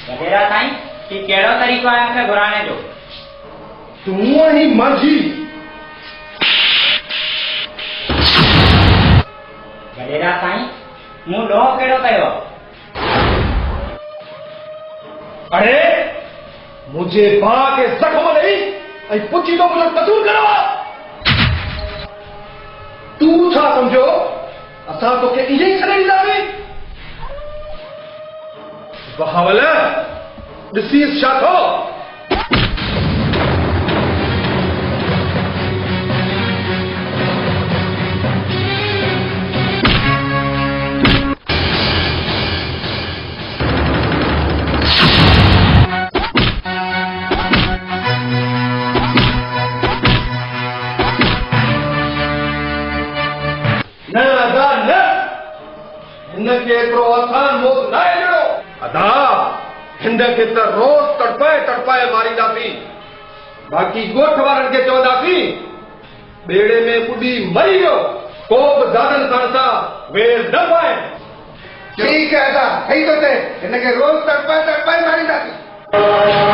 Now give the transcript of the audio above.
वडेरा साईं कि कहिड़ो तरीक़ो आहे मूंखे घुराइण जो? तूं ही मर्जी। वडेरा साईं मूं ॾोह कहिड़ो कयो? अरे मुझे भाउ खे ज़ख़्म ॾेई ऐं पुछी तो मुंहिंजो कसूर कयो आहे। तूं छा सम्झो असां तोखे ईअं ई छॾे ॾींदासीं? बहावल ॾिसीस छा थो। न अदा न हिनखे एतिरो आसान मौत न ॾिनो। अदा हिनखे त रोज़ तड़पाए तड़पाए मारींदासीं। बाक़ी ॻोठ वारनि खे चवंदासीं ॿेड़े में ॿुॾी मरी वियो, को बि दादन सां सां वेर न पाए। ठीक है अदा सही तो थे, हिनखे रोज़ तड़पाए तड़पाए मारींदासीं।